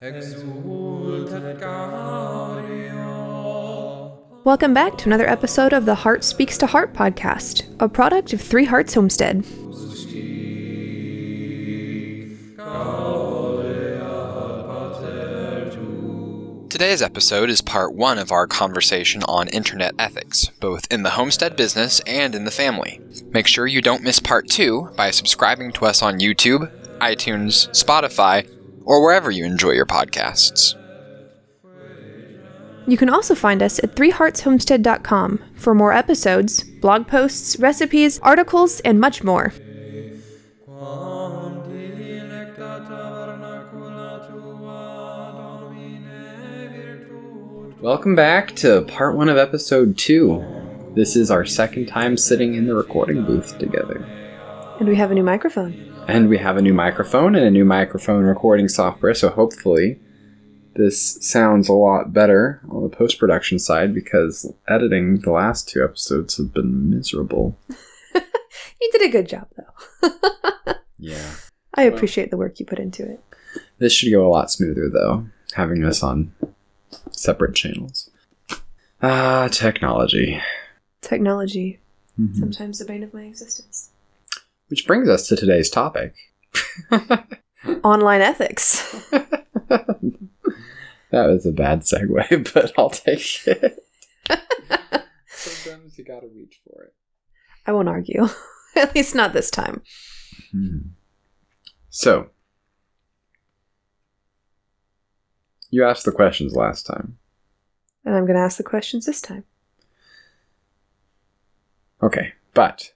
Welcome back to another episode of the Heart Speaks to Heart podcast, a product of Three Hearts Homestead. Today's episode is part one of our conversation on internet ethics, both in the homestead business and in the family. Make sure you don't miss part two by subscribing to us on YouTube, iTunes, Spotify, or wherever you enjoy your podcasts. You can also find us at threeheartshomestead.com for more episodes, blog posts, recipes, articles, and much more. Welcome back to part one of episode 2. This is our second time sitting in the recording booth together. And we have a new microphone. And we have a new microphone and a new microphone recording software, so hopefully this sounds a lot better on the post-production side, because editing the last 2 episodes has been miserable. You did a good job, though. Yeah. I appreciate the work you put into it. This should go a lot smoother, though, having us on separate channels. Technology. Technology. Mm-hmm. Sometimes the bane of my existence. Which brings us to today's topic. Online ethics. That was a bad segue, but I'll take it. Sometimes you gotta reach for it. I won't argue. At least not this time. So, you asked the questions last time. And I'm going to ask the questions this time. Okay, but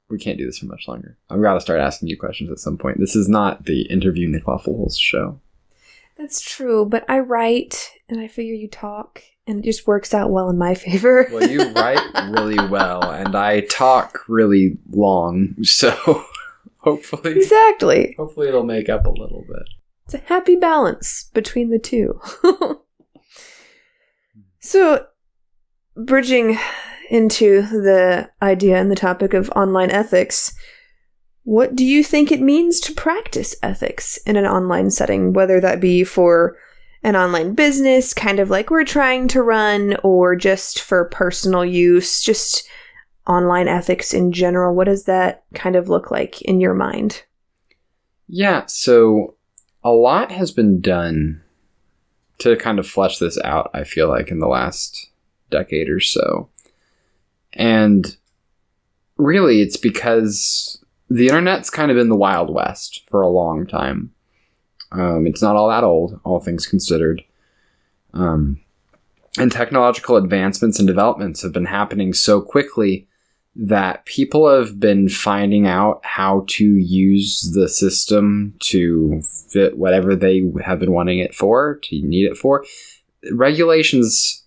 we can't do this for much longer. I've got to start asking you questions at some point. This is not the Interview Nick Waffles show. That's true, but I write, and I figure you talk, and it just works out well in my favor. Well, you write really well, and I talk really long, so hopefully... Exactly. Hopefully it'll make up a little bit. It's a happy balance between the two. So, bridging into the idea and the topic of online ethics, what do you think it means to practice ethics in an online setting, whether that be for an online business, kind of like we're trying to run, or just for personal use, just online ethics in general? What does that kind of look like in your mind? Yeah, so a lot has been done to kind of flesh this out, I feel like, in the last decade or so. And really, it's because the internet's kind of been the Wild West for a long time. It's not all that old, all things considered. And technological advancements and developments have been happening so quickly that people have been finding out how to use the system to fit whatever they have been wanting it for, to need it for. Regulations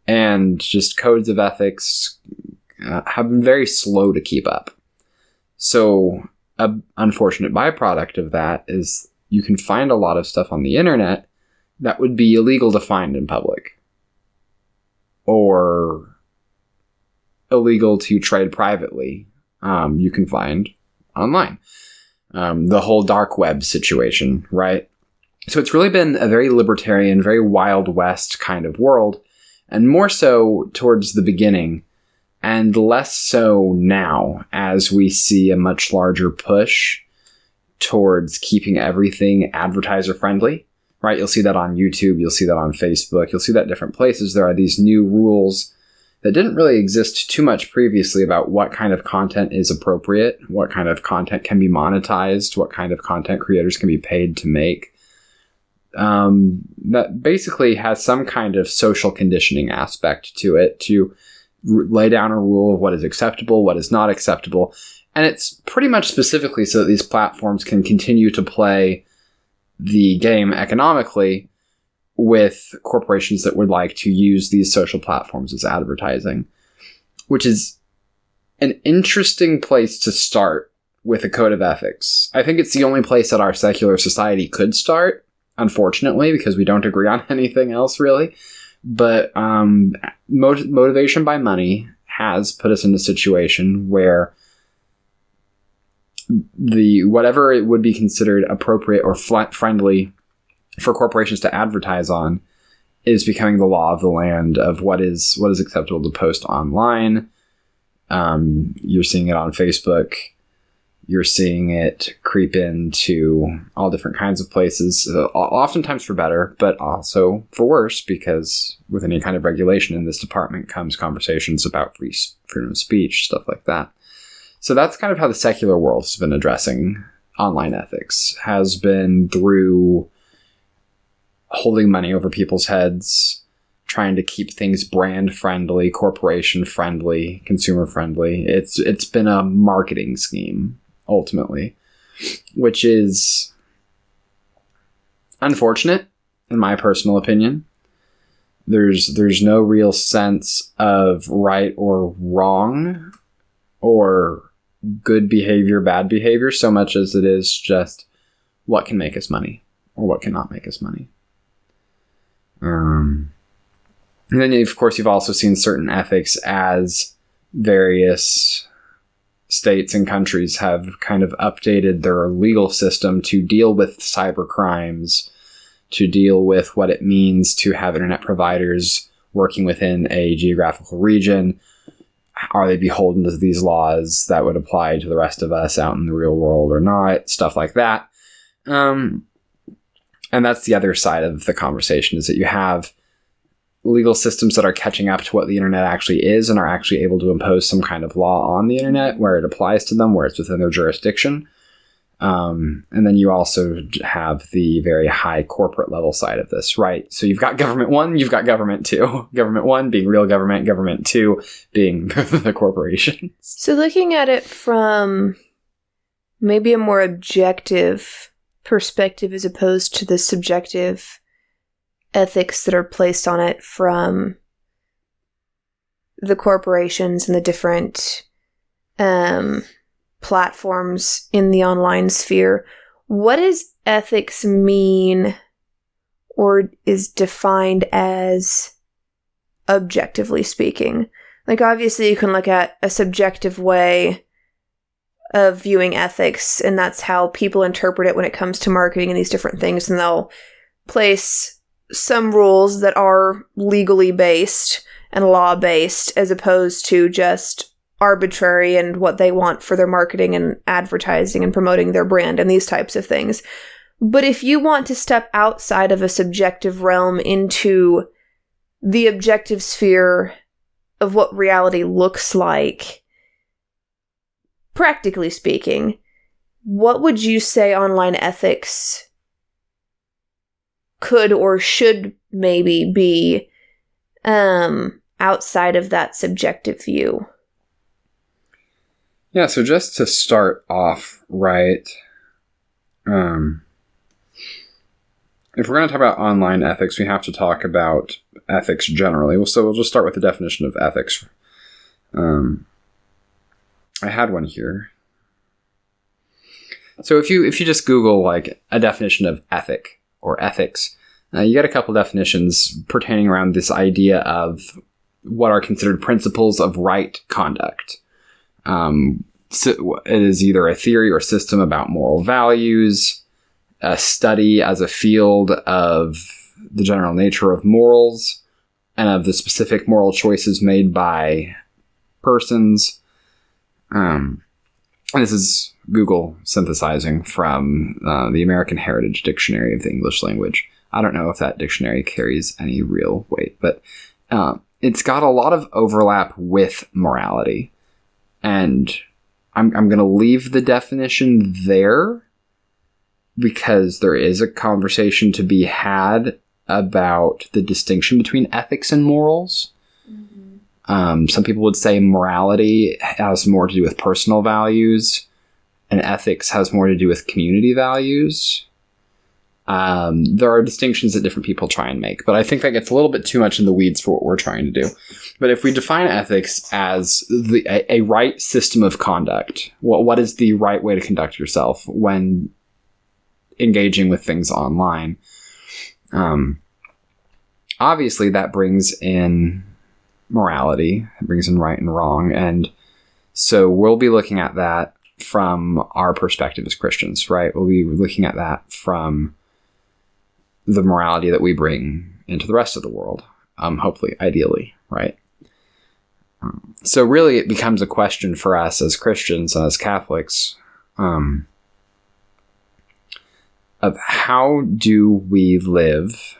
and just codes of ethics have been very slow to keep up. So an unfortunate byproduct of that is you can find a lot of stuff on the internet that would be illegal to find in public, or illegal to trade privately, you can find online. The whole dark web situation, right? So it's really been a very libertarian, very Wild West kind of world, and more so towards the beginning, and less so now, as we see a much larger push towards keeping everything advertiser friendly, right? You'll see that on YouTube, you'll see that on Facebook, you'll see that in different places. There are these new rules that didn't really exist too much previously about what kind of content is appropriate, what kind of content can be monetized, what kind of content creators can be paid to make. That basically has some kind of social conditioning aspect to it, to lay down a rule of what is acceptable, what is not acceptable. And it's pretty much specifically so that these platforms can continue to play the game economically with corporations that would like to use these social platforms as advertising, which is an interesting place to start with a code of ethics. I think it's the only place that our secular society could start, unfortunately, because we don't agree on anything else, really. But motivation by money has put us in a situation where whatever it would be considered appropriate or friendly for corporations to advertise on is becoming the law of the land of what is acceptable to post online. You're seeing it on Facebook. You're seeing it creep into all different kinds of places, oftentimes for better, but also for worse, because with any kind of regulation in this department comes conversations about freedom of speech, stuff like that. So that's kind of how the secular world has been addressing online ethics, has been through holding money over people's heads, trying to keep things brand friendly, corporation friendly, consumer friendly. It's been a marketing scheme, ultimately, which is unfortunate, in my personal opinion. There's no real sense of right or wrong, or good behavior, bad behavior, so much as it is just what can make us money or what cannot make us money. And then, of course, you've also seen certain ethics as various states and countries have kind of updated their legal system to deal with cyber crimes, to deal with what it means to have internet providers working within a geographical region. Are they beholden to these laws that would apply to the rest of us out in the real world or not? Stuff like that. And that's the other side of the conversation, is that you have legal systems that are catching up to what the internet actually is and are actually able to impose some kind of law on the internet where it applies to them, where it's within their jurisdiction. And then you also have the very high corporate level side of this, right? So you've got government one, you've got government two. Government one being real government, government two being the corporations. So looking at it from maybe a more objective perspective as opposed to the subjective ethics that are placed on it from the corporations and the different platforms in the online sphere, what does ethics mean or is defined as, objectively speaking? Like, obviously you can look at a subjective way of viewing ethics, and that's how people interpret it when it comes to marketing and these different things, and they'll place some rules that are legally based and law based as opposed to just arbitrary and what they want for their marketing and advertising and promoting their brand and these types of things. But if you want to step outside of a subjective realm into the objective sphere of what reality looks like, practically speaking, what would you say online ethics could or should maybe be outside of that subjective view? Yeah, so just to start off right, if we're going to talk about online ethics, we have to talk about ethics generally. So we'll just start with the definition of ethics. I had one here. So if you just Google like a definition of ethic or ethics, you get a couple definitions pertaining around this idea of what are considered principles of right conduct. So it is either a theory or system about moral values, a study as a field of the general nature of morals and of the specific moral choices made by persons. And this is Google synthesizing from the American Heritage Dictionary of the English Language. I don't know if that dictionary carries any real weight, but it's got a lot of overlap with morality. And I'm going to leave the definition there because there is a conversation to be had about the distinction between ethics and morals. Mm-hmm. Some people would say morality has more to do with personal values and ethics has more to do with community values. There are distinctions that different people try and make, but I think that gets a little bit too much in the weeds for what we're trying to do. But if we define ethics as a right system of conduct, what is the right way to conduct yourself when engaging with things online? Obviously, that brings in morality, it brings in right and wrong, and so we'll be looking at that from our perspective as Christians, right? We'll be looking at that from the morality that we bring into the rest of the world. Hopefully, ideally, right? So really, it becomes a question for us as Christians and as Catholics of how do we live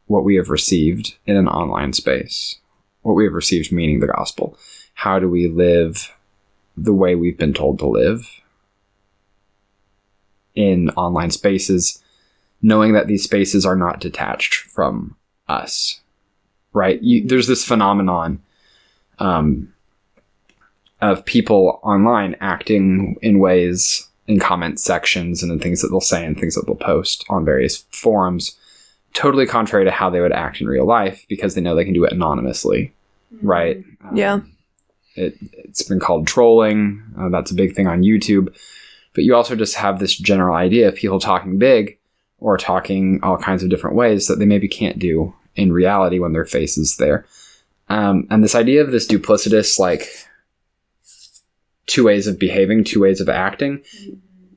what we have received in an online space? What we have received, meaning the gospel. How do we live the way we've been told to live in online spaces, knowing that these spaces are not detached from us, right? There's this phenomenon of people online acting in ways in comment sections and in things that they'll say and things that they'll post on various forums, totally contrary to how they would act in real life because they know they can do it anonymously, right? Yeah. It's been called trolling. That's a big thing on YouTube. But you also just have this general idea of people talking big or talking all kinds of different ways that they maybe can't do in reality when their face is there. And this idea of this duplicitous, like, two ways of behaving, two ways of acting,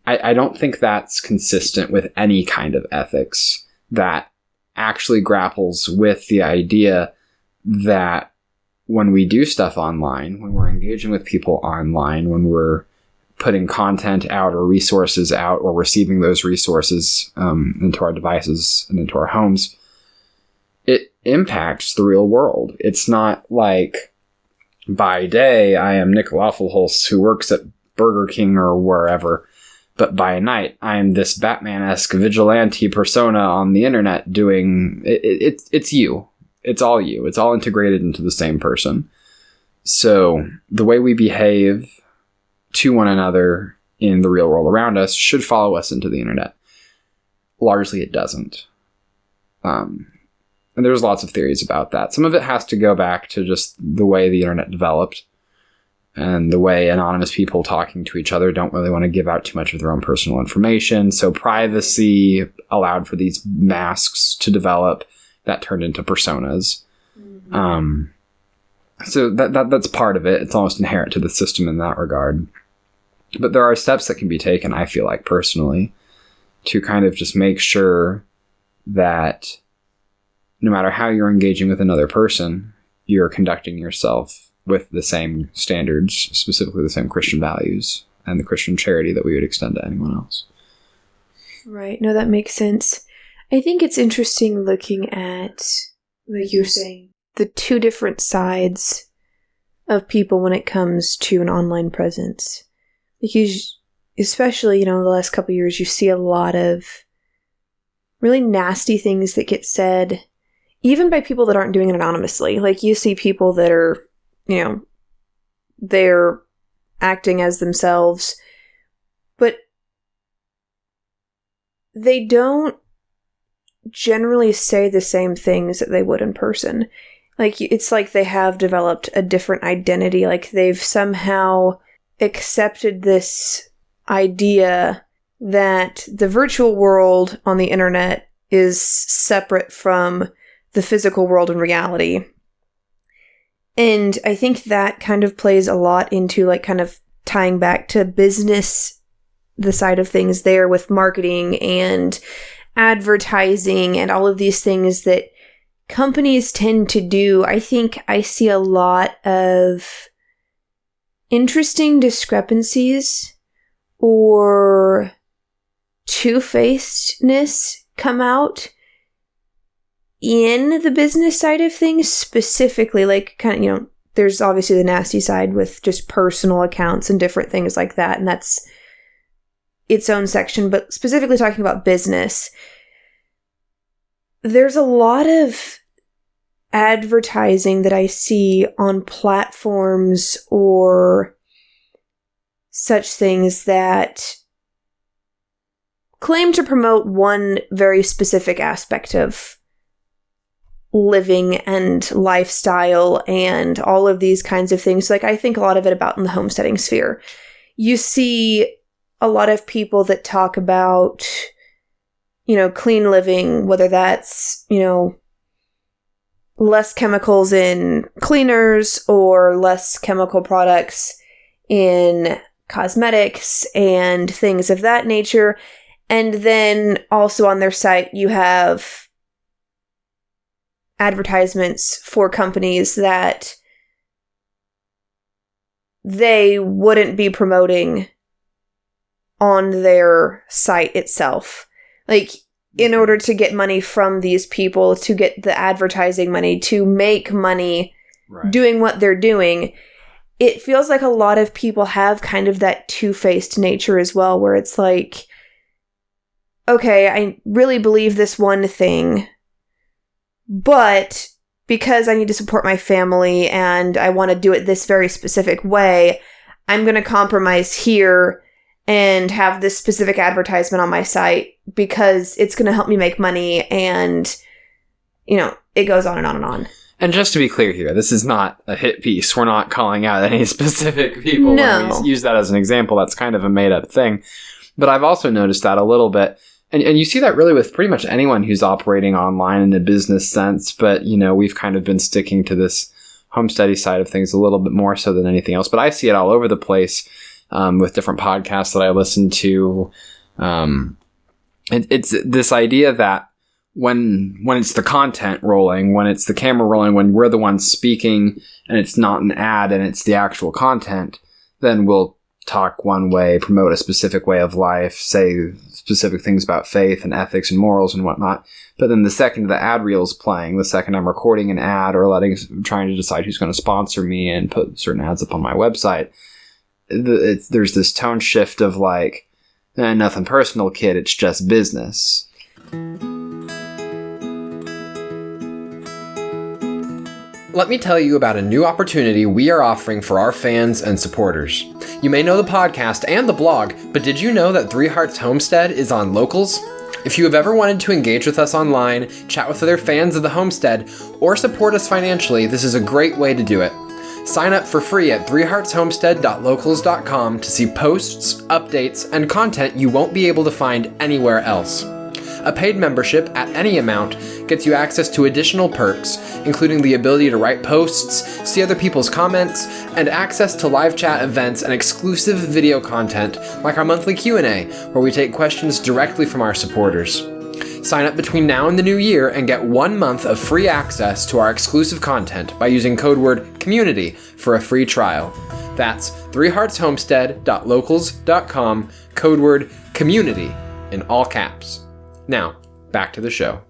I don't think that's consistent with any kind of ethics that actually grapples with the idea that when we do stuff online, when we're engaging with people online, when we're putting content out or resources out or receiving those resources into our devices and into our homes, it impacts the real world. It's not like, by day, I am Nick Waffleholz who works at Burger King or wherever, but by night, I am this Batman-esque vigilante persona on the internet doing... It's you. It's all you. It's all integrated into the same person. So the way we behave to one another in the real world around us should follow us into the internet. Largely, it doesn't. And there's lots of theories about that. Some of it has to go back to just the way the internet developed and the way anonymous people talking to each other don't really want to give out too much of their own personal information. So privacy allowed for these masks to develop that turned into personas. Mm-hmm. So that's part of it. It's almost inherent to the system in that regard. But there are steps that can be taken, I feel like, personally, to kind of just make sure that no matter how you're engaging with another person, you're conducting yourself with the same standards, specifically the same Christian values and the Christian charity that we would extend to anyone else. Right. No, that makes sense. I think it's interesting looking at, like you're saying, the two different sides of people when it comes to an online presence. Because, especially, the last couple of years, you see a lot of really nasty things that get said, even by people that aren't doing it anonymously. Like, you see people that are, they're acting as themselves, but they don't generally say the same things that they would in person. Like, it's like they have developed a different identity. Like, they've somehow accepted this idea that the virtual world on the internet is separate from the physical world in reality. And I think that kind of plays a lot into, like, kind of tying back to business, the side of things there with marketing and advertising and all of these things that companies tend to do. I think I see a lot of interesting discrepancies or two-facedness come out in the business side of things, specifically, like, kind of, there's obviously the nasty side with just personal accounts and different things like that, and that's its own section, but specifically talking about business, there's a lot of advertising that I see on platforms or such things that claim to promote one very specific aspect of living and lifestyle and all of these kinds of things. Like, I think a lot of it about in the homesteading sphere. You see a lot of people that talk about, clean living, whether that's, less chemicals in cleaners or less chemical products in cosmetics and things of that nature. And then also on their site, you have advertisements for companies that they wouldn't be promoting on their site itself. Like, in order to get money from these people, to get the advertising money, to make money doing what they're doing, it feels like a lot of people have kind of that two-faced nature as well, where it's like, okay, I really believe this one thing, but because I need to support my family and I want to do it this very specific way, I'm going to compromise here and have this specific advertisement on my site because it's going to help me make money, and, you know, it goes on and on and on. And just to be clear here, this is not a hit piece. We're not calling out any specific people. No. When we use that as an example, that's kind of a made-up thing. But I've also noticed that a little bit. And you see that really with pretty much anyone who's operating online in a business sense. But, you know, we've kind of been sticking to this homesteady side of things a little bit more so than anything else. But I see it all over the place with different podcasts that I listen to. It's this idea that when it's the content rolling, when it's the camera rolling, when we're the ones speaking and it's not an ad and it's the actual content, then we'll talk one way, promote a specific way of life, say specific things about faith and ethics and morals and whatnot. But then the second the ad reel's playing, the second I'm recording an ad or trying to decide who's going to sponsor me and put certain ads up on my website, there's this tone shift of like, nothing personal, kid, it's just business. Let me tell you about a new opportunity we are offering for our fans and supporters. You may know the podcast and the blog, but did you know that Three Hearts Homestead is on Locals? If you have ever wanted to engage with us online, chat with other fans of the homestead, or support us financially, this is a great way to do it. Sign up for free at threeheartshomestead.locals.com to see posts, updates, and content you won't be able to find anywhere else. A paid membership at any amount gets you access to additional perks, including the ability to write posts, see other people's comments, and access to live chat events and exclusive video content like our monthly Q&A, where we take questions directly from our supporters. Sign up between now and the new year and get 1 month of free access to our exclusive content by using code word COMMUNITY for a free trial. That's threeheartshomestead.locals.com, code word COMMUNITY in all caps. Now, back to the show.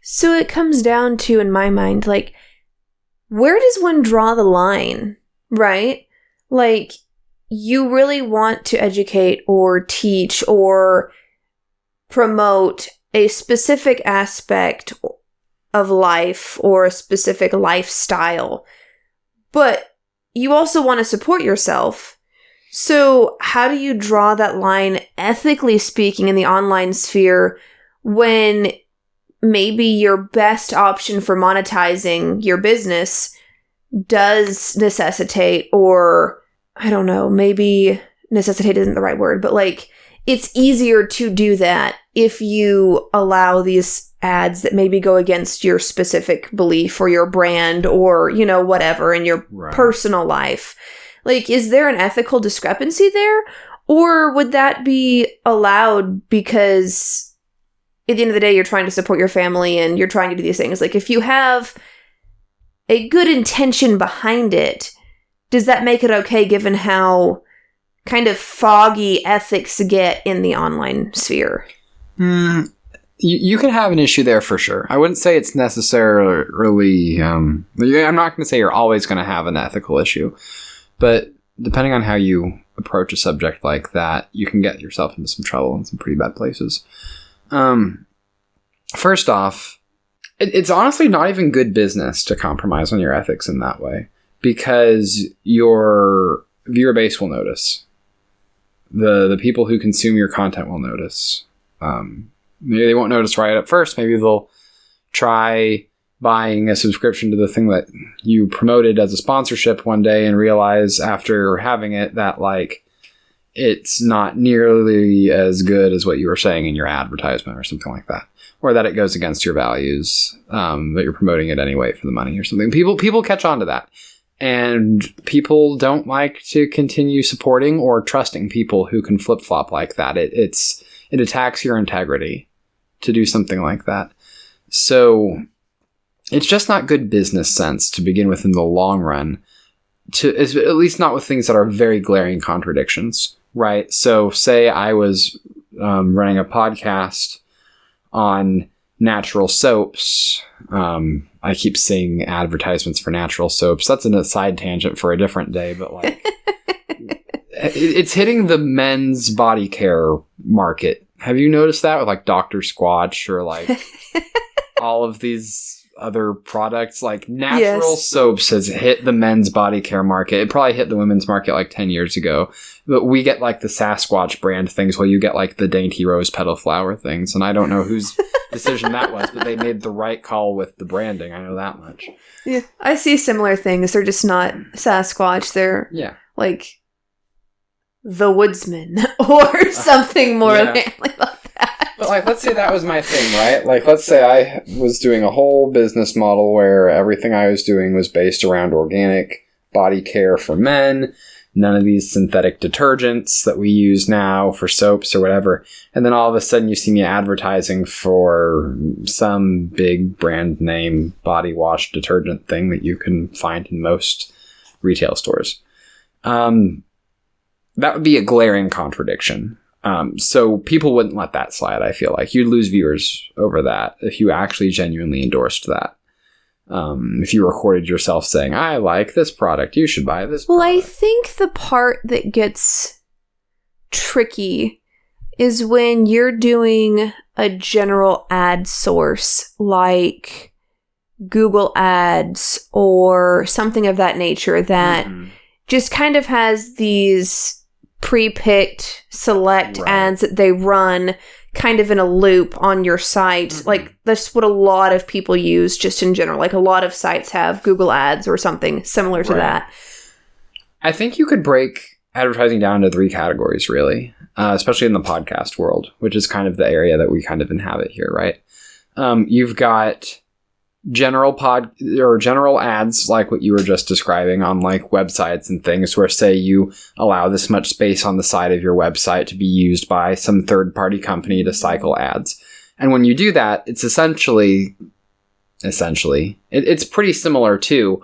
So it comes down to, in my mind, like, where does one draw the line, right? Like, you really want to educate or teach or promote a specific aspect of life or a specific lifestyle, but you also want to support yourself. So how do you draw that line, ethically speaking, in the online sphere when maybe your best option for monetizing your business does necessitate, or I don't know, maybe necessitate isn't the right word, but like it's easier to do that if you allow these ads that maybe go against your specific belief or your brand or, you know, whatever in your personal life. Like, is there an ethical discrepancy there? Or would that be allowed because at the end of the day, you're trying to support your family and you're trying to do these things? Like, if you have a good intention behind it, does that make it okay given how kind of foggy ethics get in the online sphere? You can have an issue there for sure. I wouldn't say it's necessarily... I'm not going to say you're always going to have an ethical issue. But depending on how you approach a subject like that, you can get yourself into some trouble in some pretty bad places. First off, it's honestly not even good business to compromise on your ethics in that way, because your viewer base will notice. The people who consume your content will notice. Maybe they won't notice right at first. Maybe they'll try buying a subscription to the thing that you promoted as a sponsorship one day and realize after having it that like it's not nearly as good as what you were saying in your advertisement or something like that, or that it goes against your values, that you're promoting it anyway for the money or something. People catch on to that, And people don't like to continue supporting or trusting people who can flip-flop like that. It attacks your integrity to do something like that. So it's just not good business sense to begin with in the long run, at least not with things that are very glaring contradictions, right? So say I was running a podcast on natural soaps. I keep seeing advertisements for natural soaps. That's a side tangent for a different day, but like it's hitting the men's body care market. Have you noticed that with like Dr. Squatch or like all of these other products? Like natural soaps has hit the men's body care market. It probably hit the women's market like 10 years ago. But we get like the Sasquatch brand things while you get like the Dainty Rose Petal Flower things. And I don't know whose decision that was, but they made the right call with the branding. I know that much. Yeah, I see similar things. They're just not Sasquatch. They're like the Woodsman or something more manly like that. But like, let's say that was my thing, right? Like, let's say I was doing a whole business model where everything I was doing was based around organic body care for men. None of these synthetic detergents that we use now for soaps or whatever. And then all of a sudden you see me advertising for some big brand name body wash detergent thing that you can find in most retail stores. That would be a glaring contradiction. So people wouldn't let that slide, I feel like. You'd lose viewers over that if you actually genuinely endorsed that. If you recorded yourself saying, I like this product, you should buy this product. I think the part that gets tricky is when you're doing a general ad source like Google Ads or something of that nature that just kind of has these pre-picked select ads that they run kind of in a loop on your site. Like that's what a lot of people use just in general. Like a lot of sites have Google Ads or something similar to that. I think you could break advertising down into 3 categories really, especially in the podcast world, which is kind of the area that we kind of inhabit here, right? You've got general ads like what you were just describing on like websites and things where say you allow this much space on the side of your website to be used by some third-party company to cycle ads. And when you do that, it's essentially it's pretty similar to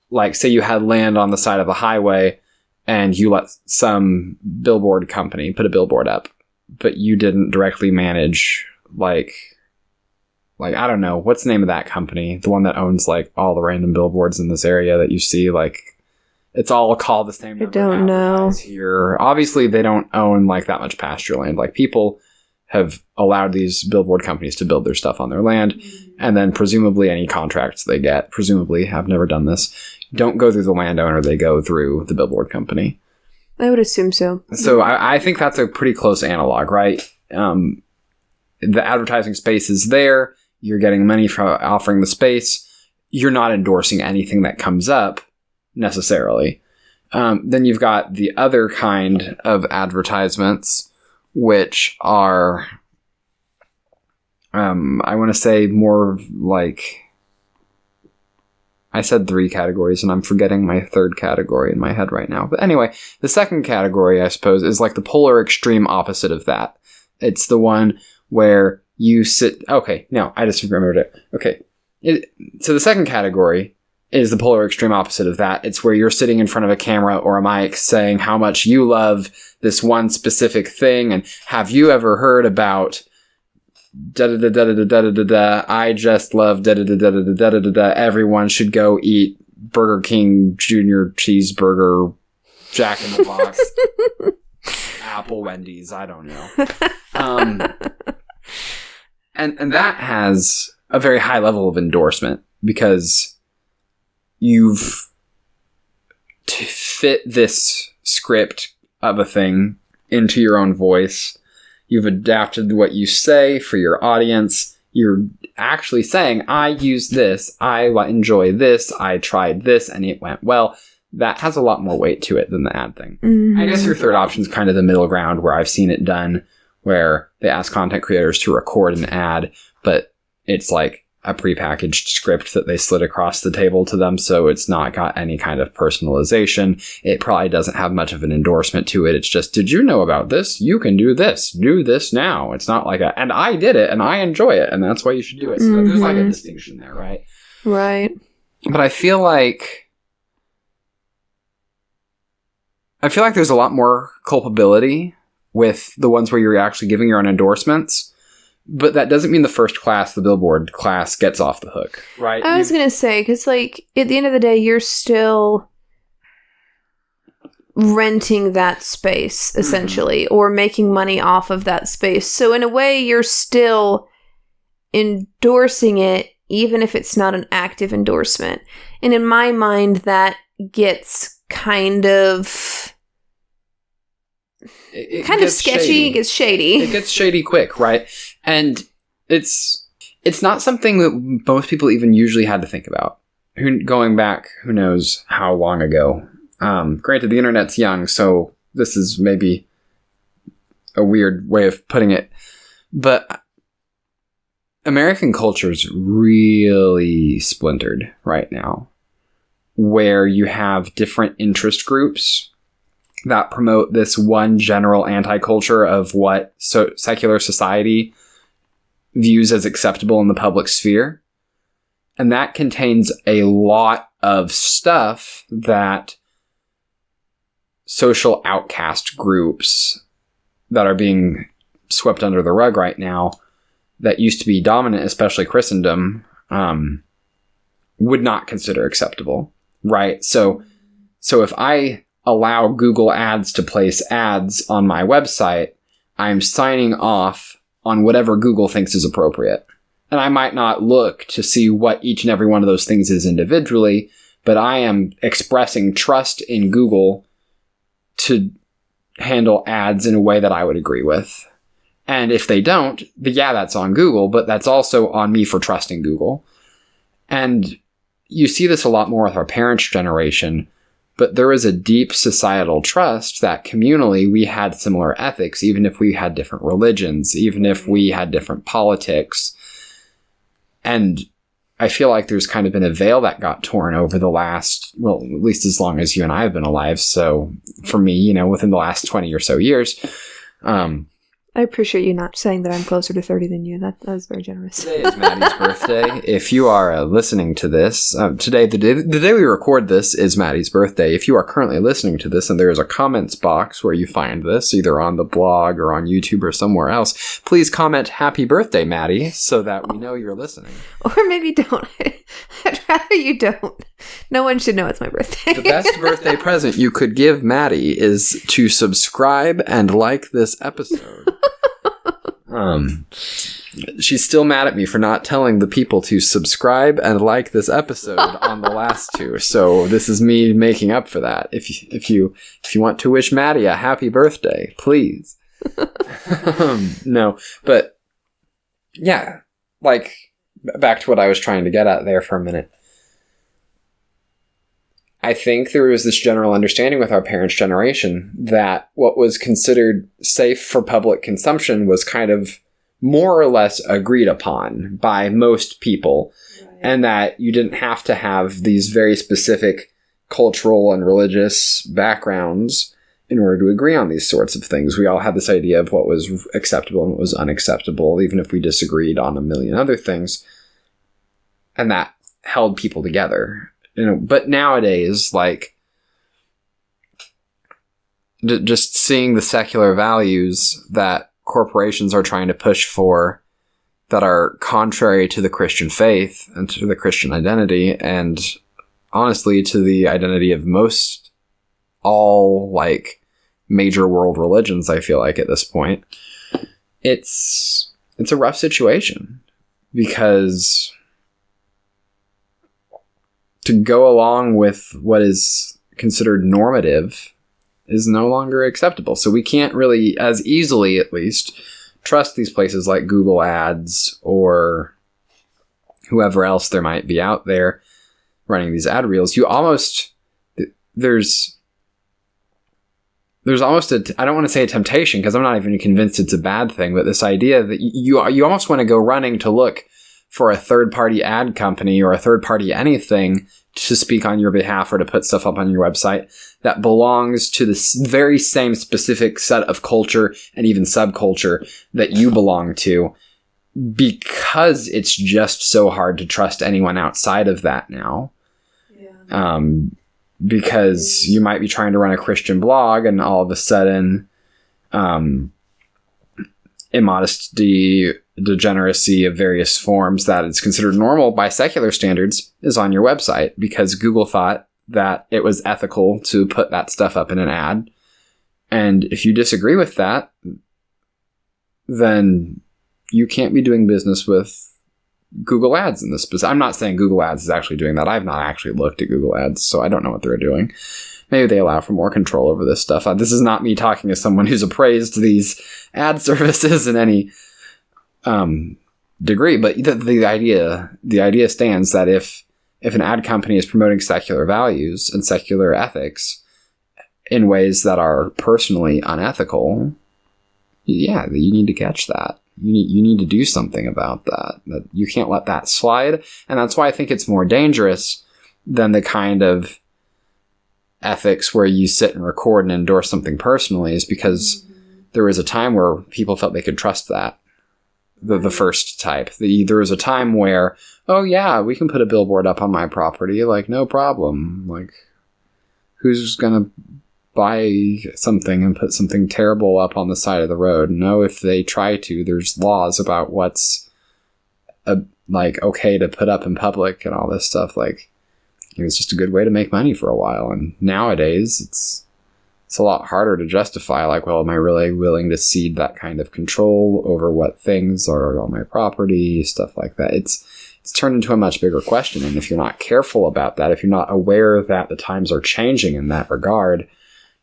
like say you had land on the side of a highway and you let some billboard company put a billboard up, but you didn't directly manage like I don't know, what's the name of that company? The one that owns like all the random billboards in this area that you see, like it's all called the same. I don't know. Here, obviously they don't own like that much pasture land. Like people have allowed these billboard companies to build their stuff on their land, and then presumably any contracts they get, presumably have never done this, don't go through the landowner, they go through the billboard company. I would assume so. So I think that's a pretty close analog, right? The advertising space is there. You're getting money from offering the space. You're not endorsing anything that comes up necessarily. Then you've got the other kind of advertisements, which are, I want to say more like, I said 3 categories and I'm forgetting my third category in my head right now. But anyway, the second category, I suppose, is like the polar extreme opposite of that. It's the one where you sit... Okay, no, I just remembered it. Okay. So the second category is the polar extreme opposite of that. It's where you're sitting in front of a camera or a mic saying how much you love this one specific thing, and have you ever heard about da-da-da-da-da-da-da-da-da, I just love da-da-da-da-da-da-da-da-da, everyone should go eat Burger King Junior Cheeseburger, Jack in the Box, Apple Wendy's, I don't know. And that has a very high level of endorsement because you've fit this script of a thing into your own voice. You've adapted what you say for your audience. You're actually saying, I use this, I enjoy this, I tried this, and it went well. That has a lot more weight to it than the ad thing. Mm-hmm. I guess your third option is kind of the middle ground where I've seen it done, where they ask content creators to record an ad, but it's like a prepackaged script that they slid across the table to them, so it's not got any kind of personalization. It probably doesn't have much of an endorsement to it. It's just, did you know about this? You can do this. Do this now. It's not like and I did it and I enjoy it and that's why you should do it. So there's like a distinction there, right? Right. But I feel like there's a lot more culpability with the ones where you're actually giving your own endorsements. But that doesn't mean the first class, the billboard class, gets off the hook, right? I was going to say, because, like, at the end of the day, you're still renting that space, essentially, or making money off of that space. So, in a way, you're still endorsing it, even if it's not an active endorsement. And in my mind, that gets kind of... It gets sketchy, shady. It gets shady. It gets shady quick, right? And it's not something that most people even usually had to think about. Going back, who knows how long ago. Granted, the internet's young, so this is maybe a weird way of putting it. But American culture's really splintered right now, where you have different interest groups that promote this one general anti-culture of what secular society views as acceptable in the public sphere. And that contains a lot of stuff that social outcast groups that are being swept under the rug right now, that used to be dominant, especially Christendom, would not consider acceptable, right? So if I allow Google Ads to place ads on my website, I'm signing off on whatever Google thinks is appropriate. And I might not look to see what each and every one of those things is individually, but I am expressing trust in Google to handle ads in a way that I would agree with. And if they don't, that's on Google, but that's also on me for trusting Google. And you see this a lot more with our parents' generation. But there is a deep societal trust that communally we had similar ethics, even if we had different religions, even if we had different politics. And I feel like there's kind of been a veil that got torn over the last, well, at least as long as you and I have been alive. So for me, within the last 20 or so years, I appreciate you not saying that I'm closer to 30 than you. That was very generous. Today is Maddie's birthday. If you are listening to this, today, the day we record this is Maddie's birthday. If you are currently listening to this and there is a comments box where you find this, either on the blog or on YouTube or somewhere else, please comment "Happy Birthday, Maddie," so that we know you're listening. Or maybe don't. I'd rather you don't. No one should know it's my birthday. The best birthday present you could give Maddie is to subscribe and like this episode. She's still mad at me for not telling the people to subscribe and like this episode on the last two. So this is me making up for that. If you want to wish Maddie a happy birthday, please. No, but yeah, like back to what I was trying to get at there for a minute. I think there was this general understanding with our parents' generation that what was considered safe for public consumption was kind of more or less agreed upon by most people, right. And that you didn't have to have these very specific cultural and religious backgrounds in order to agree on these sorts of things. We all had this idea of what was acceptable and what was unacceptable, even if we disagreed on a million other things. And that held people together. But nowadays, like, just seeing the secular values that corporations are trying to push for that are contrary to the Christian faith and to the Christian identity, and honestly to the identity of all like major world religions, I feel like at this point, it's a rough situation, because to go along with what is considered normative is no longer acceptable. So we can't really, as easily at least, trust these places like Google Ads or whoever else there might be out there running these ad reels. There's almost I don't want to say a temptation, because I'm not even convinced it's a bad thing, but this idea that you almost want to go running to look for a third-party ad company or a third-party anything to speak on your behalf or to put stuff up on your website that belongs to the very same specific set of culture and even subculture that you belong to, because it's just so hard to trust anyone outside of that now. Yeah. Because you might be trying to run a Christian blog and all of a sudden immodesty, degeneracy of various forms that is considered normal by secular standards is on your website because Google thought that it was ethical to put that stuff up in an ad. And if you disagree with that, then you can't be doing business with Google Ads in this. I'm not saying Google Ads is actually doing that. I've not actually looked at Google Ads, so I don't know what they're doing. Maybe they allow for more control over this stuff. This is not me talking as someone who's appraised these ad services in any degree, but the idea stands that if an ad company is promoting secular values and secular ethics in ways that are personally unethical, yeah, you need to catch that. You need to do something about that. That you can't let that slide, and that's why I think it's more dangerous than the kind of ethics where you sit and record and endorse something personally, is because there was a time where people felt they could trust that. The first type. There was a time where, oh yeah, we can put a billboard up on my property, like no problem. Like, who's gonna buy something and put something terrible up on the side of the road? No, if they try to, there's laws about what's like okay to put up in public and all this stuff. Like, it was just a good way to make money for a while. And nowadays it's a lot harder to justify, like, well, am I really willing to cede that kind of control over what things are on my property, stuff like that. It's turned into a much bigger question. And if you're not careful about that, if you're not aware that the times are changing in that regard,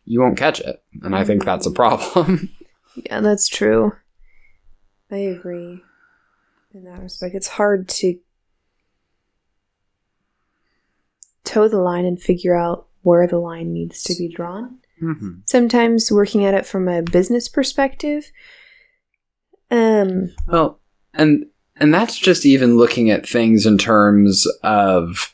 you won't catch it. And I think that's a problem. Yeah, that's true. I agree in that respect. It's hard to toe the line and figure out where the line needs to be drawn. Mm-hmm. Sometimes working at it from a business perspective. Well, and that's just even looking at things in terms of,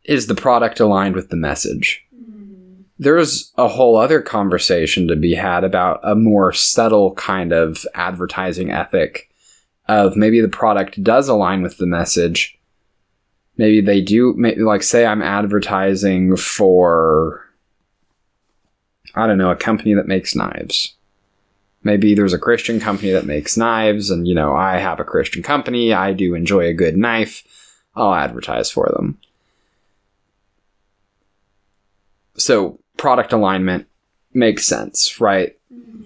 is the product aligned with the message? Mm-hmm. There's a whole other conversation to be had about a more subtle kind of advertising ethic of maybe the product does align with the message. Maybe they do, like say I'm advertising for, I don't know, a company that makes knives. Maybe there's a Christian company that makes knives and, I have a Christian company. I do enjoy a good knife. I'll advertise for them. So product alignment makes sense, right?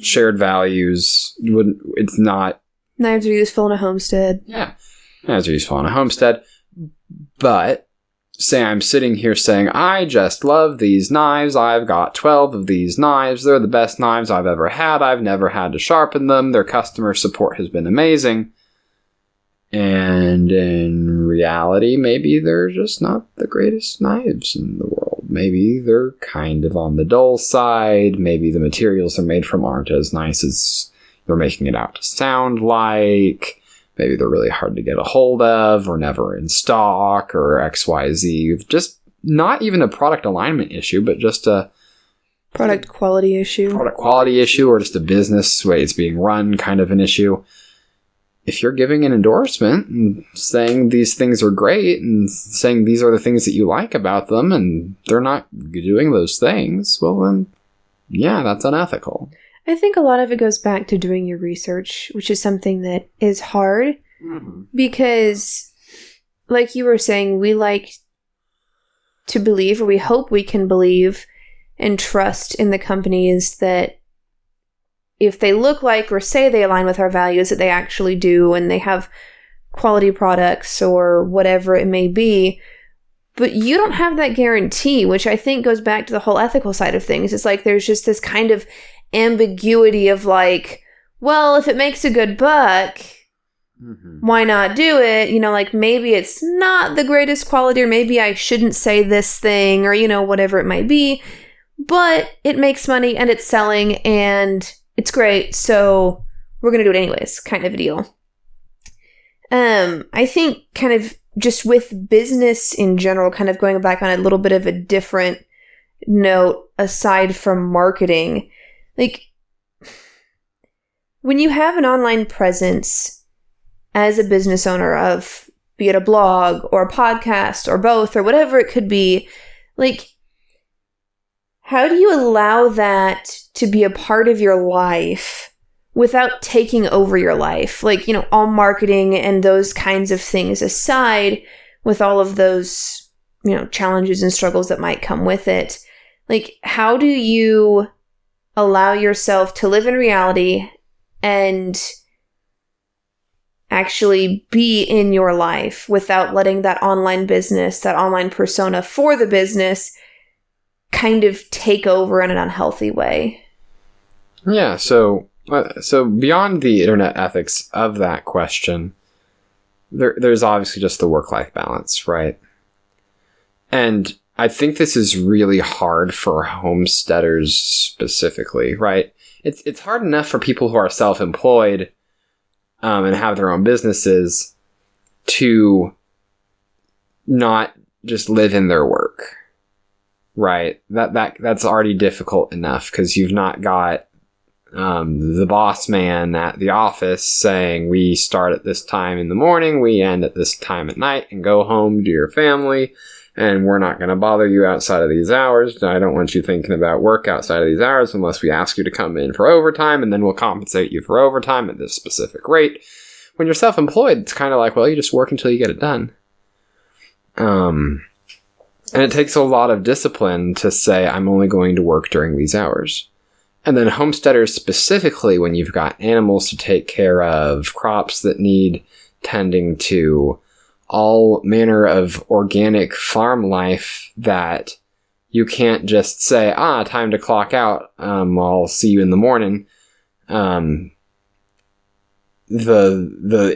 Shared values it's not. Knives are useful in a homestead. Yeah. Knives are useful in a homestead. But say I'm sitting here saying, I just love these knives. I've got 12 of these knives. They're the best knives I've ever had. I've never had to sharpen them. Their customer support has been amazing. And in reality, maybe they're just not the greatest knives in the world. Maybe they're kind of on the dull side. Maybe the materials they're made from aren't as nice as they're making it out to sound like. Maybe they're really hard to get a hold of or never in stock or XYZ. Just not even a product alignment issue, but just a product quality issue. Product quality issue, or just a business way it's being run kind of an issue. If you're giving an endorsement and saying these things are great and saying these are the things that you like about them and they're not doing those things, well then, yeah, that's unethical. I think a lot of it goes back to doing your research, which is something that is hard because, like you were saying, we like to believe, or we hope we can believe and trust in the companies that if they look like or say they align with our values, that they actually do, and they have quality products or whatever it may be. But you don't have that guarantee, which I think goes back to the whole ethical side of things. It's like there's just this kind of ambiguity of like, well, if it makes a good buck, why not do it? Like maybe it's not the greatest quality, or maybe I shouldn't say this thing, or, whatever it might be, but it makes money and it's selling and it's great. So we're going to do it anyways, kind of a deal. I think kind of just with business in general, kind of going back on a little bit of a different note aside from marketing, like when you have an online presence as a business owner of, be it a blog or a podcast or both or whatever it could be, like, how do you allow that to be a part of your life without taking over your life? Like, all marketing and those kinds of things aside, with all of those, challenges and struggles that might come with it. Like, how do you allow yourself to live in reality and actually be in your life without letting that online business, that online persona for the business kind of take over in an unhealthy way? Yeah, so beyond the internet ethics of that question, there's obviously just the work-life balance, right? And I think this is really hard for homesteaders specifically, right? It's hard enough for people who are self-employed and have their own businesses to not just live in their work, right? That's already difficult enough because you've not got the boss man at the office saying we start at this time in the morning, we end at this time at night, and go home to your family, and we're not going to bother you outside of these hours. I don't want you thinking about work outside of these hours unless we ask you to come in for overtime, and then we'll compensate you for overtime at this specific rate. When you're self-employed, it's kind of like, well, you just work until you get it done. And it takes a lot of discipline to say, I'm only going to work during these hours. And then homesteaders specifically, when you've got animals to take care of, crops that need tending to, all manner of organic farm life that you can't just say, time to clock out, I'll see you in the morning. The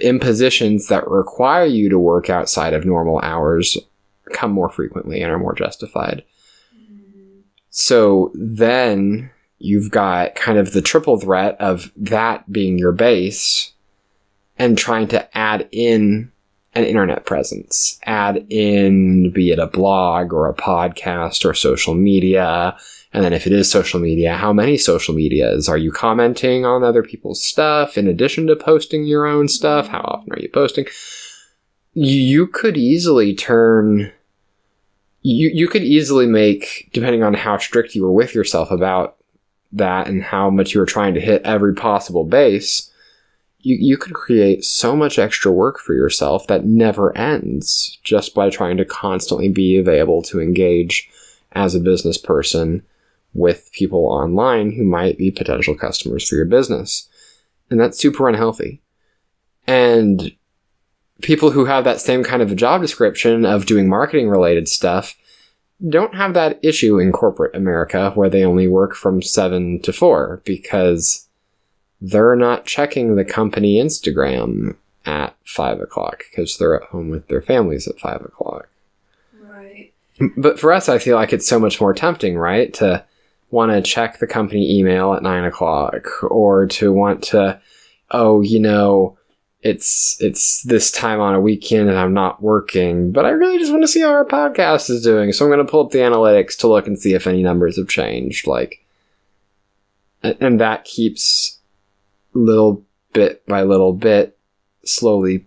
impositions that require you to work outside of normal hours come more frequently and are more justified. So then you've got kind of the triple threat of that being your base and trying to add in an internet presence, add in, be it a blog or a podcast or social media. And then if it is social media, how many social medias? Are you commenting on other people's stuff in addition to posting your own stuff? How often are you posting? You could easily you could easily make, depending on how strict you were with yourself about that and how much you were trying to hit every possible base, you could create so much extra work for yourself that never ends just by trying to constantly be available to engage as a business person with people online who might be potential customers for your business. And that's super unhealthy. And people who have that same kind of a job description of doing marketing related stuff don't have that issue in corporate America where they only work from 7 to 4 because they're not checking the company Instagram at 5 o'clock because they're at home with their families at 5 o'clock. Right. But for us, I feel like it's so much more tempting, right? To want to check the company email at 9 o'clock or to want to, it's this time on a weekend and I'm not working, but I really just want to see how our podcast is doing. So I'm going to pull up the analytics to look and see if any numbers have changed. And that keeps little bit by little bit slowly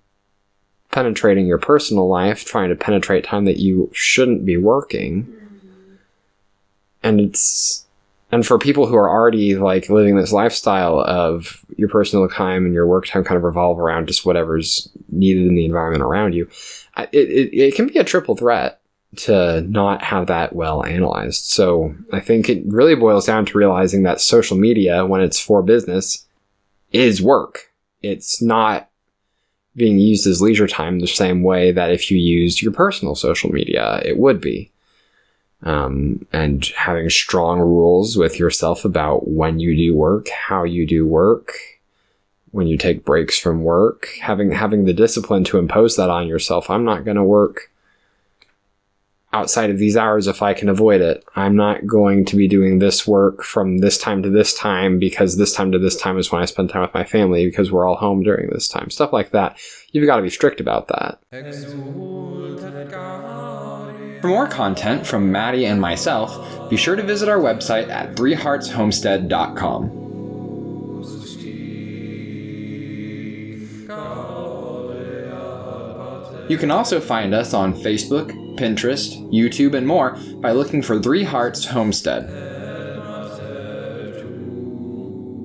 penetrating your personal life, trying to penetrate time that you shouldn't be working. Mm-hmm. And for people who are already living this lifestyle of your personal time and your work time kind of revolve around just whatever's needed in the environment around you, it can be a triple threat to not have that well analyzed. So I think it really boils down to realizing that social media, when it's for business, is work. It's not being used as leisure time the same way that if you used your personal social media, it would be. And having strong rules with yourself about when you do work, how you do work, when you take breaks from work, having the discipline to impose that on yourself. I'm not going to work outside of these hours if I can avoid it. I'm not going to be doing this work from this time to this time because this time to this time is when I spend time with my family because we're all home during this time. Stuff like that. You've got to be strict about that. For more content from Maddie and myself, be sure to visit our website at threeheartshomestead.com. You can also find us on Facebook, Pinterest, YouTube, and more by looking for Three Hearts Homestead.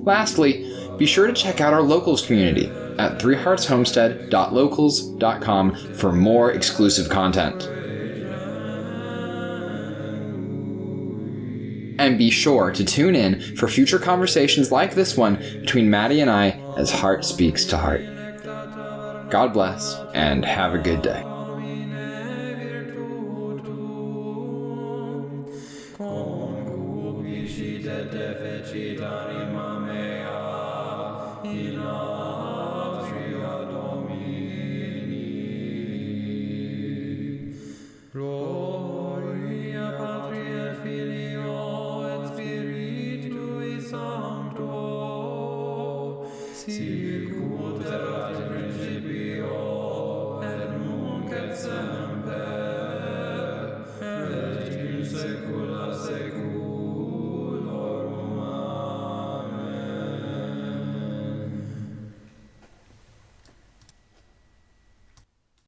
Lastly, be sure to check out our locals community at threeheartshomestead.locals.com for more exclusive content. And be sure to tune in for future conversations like this one between Maddie and I as heart speaks to heart. God bless, and have a good day.